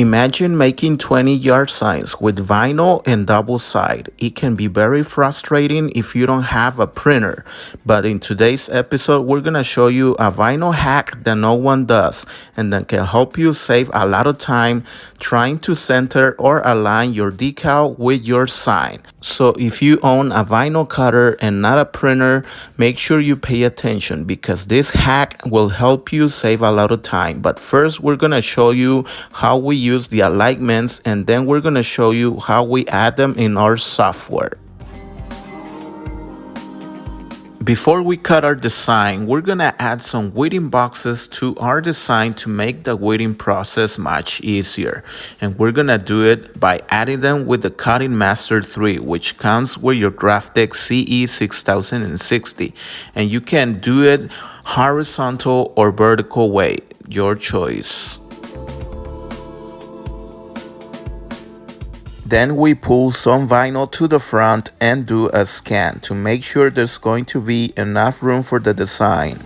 Imagine making 20 yard signs with vinyl and double side. It can be very frustrating if you don't have a printer, but in today's episode we're going to show you a vinyl hack that no one does and that can help you save a lot of time trying to center or align your decal with your sign. So if you own a vinyl cutter and not a printer, make sure you pay attention because this hack will help you save a lot of time. But first we're going to show you how we use the alignments, and then we're going to show you how we add them in our software. Before we cut our design, we're going to add some weeding boxes to our design to make the weeding process much easier. And we're going to do it by adding them with the Cutting Master 3, which comes with your Graphic CE 6060. And you can do it horizontal or vertical way, your choice. Then we pull some vinyl to the front and do a scan to make sure there's going to be enough room for the design.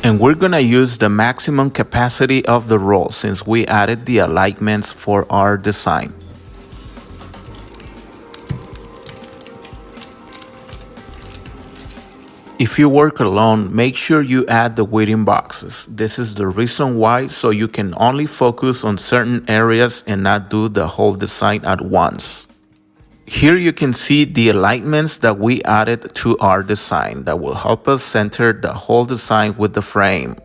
And we're gonna use the maximum capacity of the roll since we added the alignments for our design. If you work alone, make sure you add the weeding boxes. This is the reason why, so you can only focus on certain areas and not do the whole design at once. Here you can see the alignments that we added to our design that will help us center the whole design with the frame.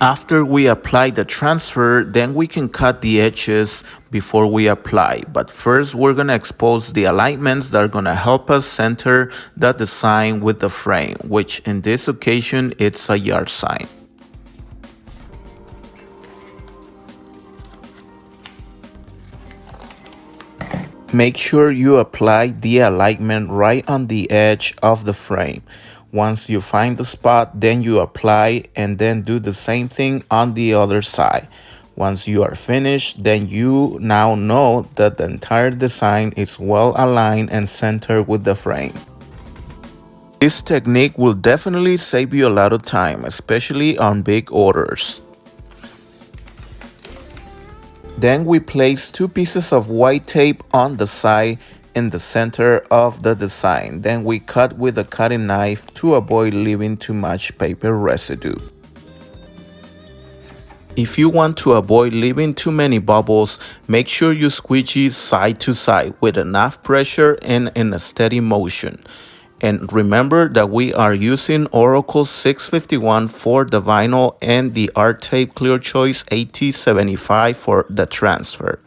After we apply the transfer, then we can cut the edges before we apply. But first, we're going to expose the alignments that are going to help us center the design with the frame, which in this occasion, it's a yard sign. Make sure you apply the alignment right on the edge of the frame. Once you find the spot, then you apply and then do the same thing on the other side. Once you are finished, then you now know that the entire design is well aligned and centered with the frame. This technique will definitely save you a lot of time, especially on big orders. Then we place 2 pieces of white tape on the side in the center of the design. Then we cut with a cutting knife to avoid leaving too much paper residue. If you want to avoid leaving too many bubbles, make sure you squeegee side to side with enough pressure and in a steady motion. And remember that we are using Oracle 651 for the vinyl and the Art Tape Clear Choice AT75 for the transfer.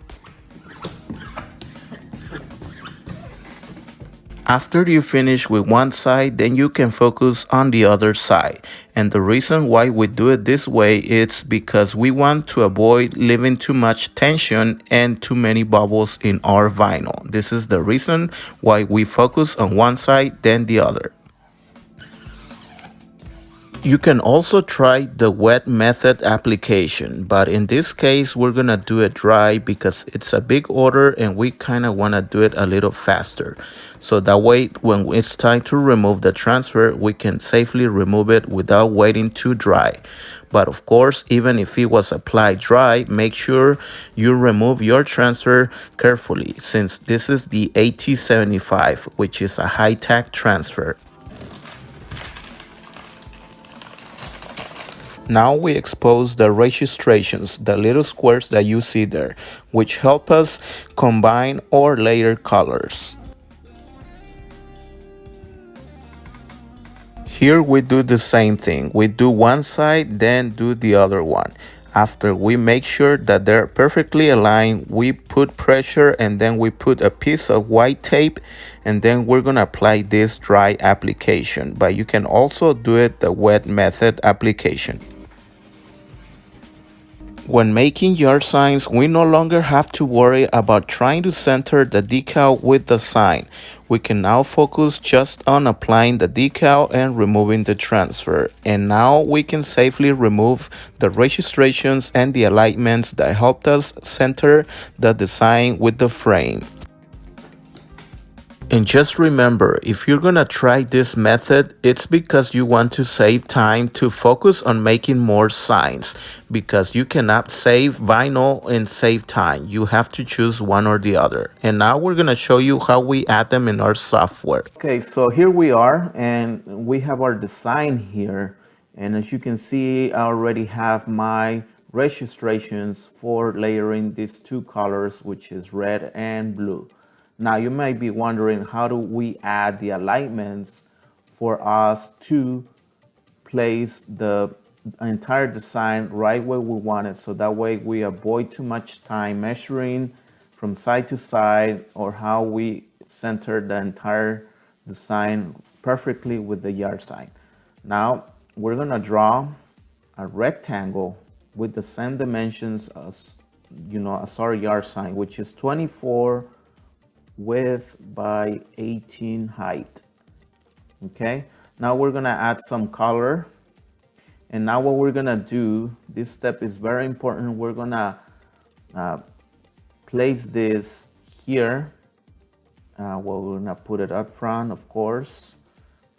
After you finish with one side, then you can focus on the other side. And the reason why we do it this way is because we want to avoid leaving too much tension and too many bubbles in our vinyl. This is the reason why we focus on one side, then the other. You can also try the wet method application, but in this case, we're gonna do it dry because it's a big order and we kind of wanna do it a little faster. So that way, when it's time to remove the transfer, we can safely remove it without waiting to dry. But of course, even if it was applied dry, make sure you remove your transfer carefully since this is the AT75, which is a high-tech transfer. Now we expose the registrations, the little squares that you see there, which help us combine or layer colors. Here we do the same thing. We do one side, then do the other one. After we make sure that they're perfectly aligned, we put pressure and then we put a piece of white tape and then we're going to apply this dry application. But you can also do it the wet method application. When making yard signs, we no longer have to worry about trying to center the decal with the sign. We can now focus just on applying the decal and removing the transfer. And now we can safely remove the registrations and the alignments that helped us center the design with the frame. And just remember, if you're gonna try this method, it's because you want to save time to focus on making more signs, because you cannot save vinyl and save time. You have to choose one or the other. And now we're gonna show you how we add them in our software. Okay, so here we are, and we have our design here. And as you can see, I already have my registrations for layering these two colors, which is red and blue. Now you might be wondering, how do we add the alignments for us to place the entire design right where we want it, so that way we avoid too much time measuring from side to side, or how we center the entire design perfectly with the yard sign. Now we're gonna draw a rectangle with the same dimensions as as our yard sign, which is 24 width by 18 height. Okay, now we're gonna add some color. And now what we're gonna do, this step is very important. We're gonna place this here. Well, we're gonna put it up front, of course,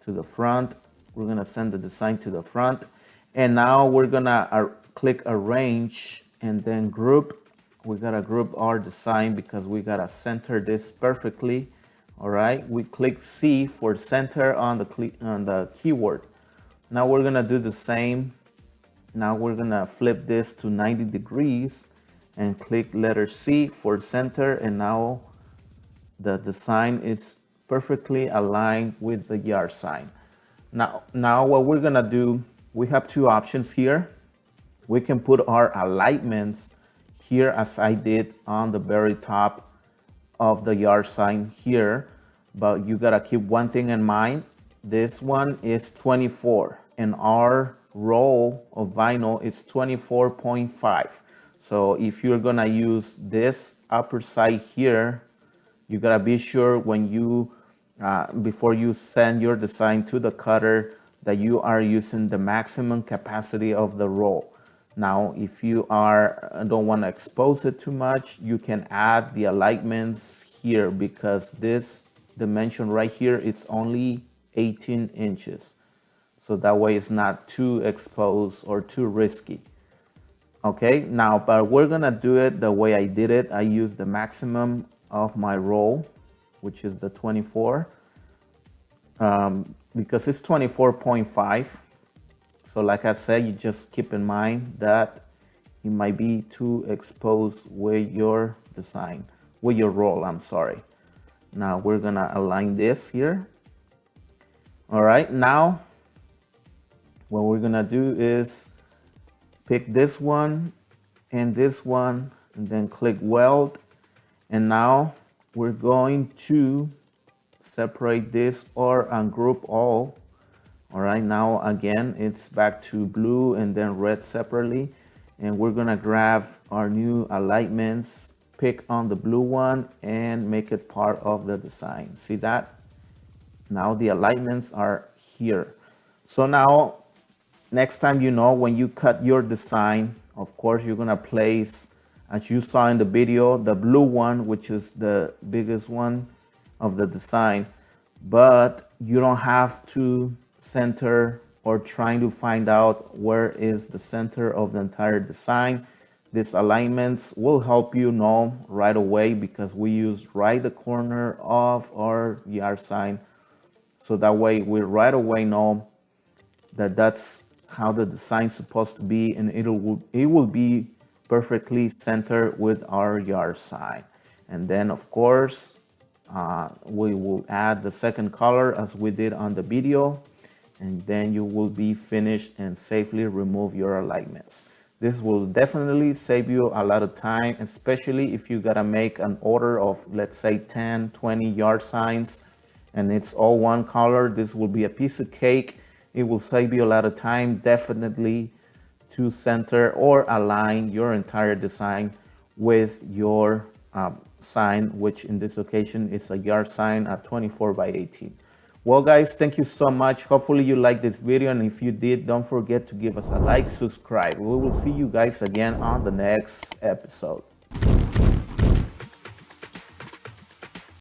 to the front. We're gonna send the design to the front. And now we're gonna click arrange and then group. We gotta group our design because we gotta center this perfectly. All right, we click C for center on the keyword. Now we're gonna do the same. Now we're gonna flip this to 90 degrees and click letter C for center, and now the design is perfectly aligned with the yard sign. Now what we're gonna do, we have two options here. We can put our alignments here as I did on the very top of the yard sign here, but you gotta keep one thing in mind. This one is 24 and our roll of vinyl is 24.5. So if you're gonna use this upper side here, you gotta be sure when you before you send your design to the cutter that you are using the maximum capacity of the roll. Now, if you don't want to expose it too much, you can add the alignments here, because this dimension right here, it's only 18 inches. So that way it's not too exposed or too risky. Okay, now, but we're gonna do it the way I did it. I used the maximum of my roll, which is the 24, because it's 24.5. So like I said, you just keep in mind that you might be too exposed with your design, with your roll, I'm sorry. Now we're gonna align this here. All right, now what we're gonna do is pick this one and then click weld. And now we're going to separate this or ungroup all. All right, now again, it's back to blue and then red separately. And we're gonna grab our new alignments, pick on the blue one and make it part of the design. See that? Now the alignments are here. So now, next time, when you cut your design, of course, you're gonna place, as you saw in the video, the blue one, which is the biggest one of the design, but you don't have to center or trying to find out where is the center of the entire design. These alignments will help you know right away, because we use right the corner of our yard sign. So that way we right away know that that's how the design is supposed to be, and it will be perfectly centered with our yard sign. And then of course we will add the second color as we did on the video, and then you will be finished and safely remove your alignments. This will definitely save you a lot of time, especially if you gotta make an order of, let's say, 10, 20 yard signs and it's all one color. This will be a piece of cake. It will save you a lot of time, definitely, to center or align your entire design with your sign, which in this occasion is a yard sign at 24 by 18. Well, guys, thank you so much. Hopefully you liked this video, and if you did, don't forget to give us a like, subscribe. We will see you guys again on the next episode.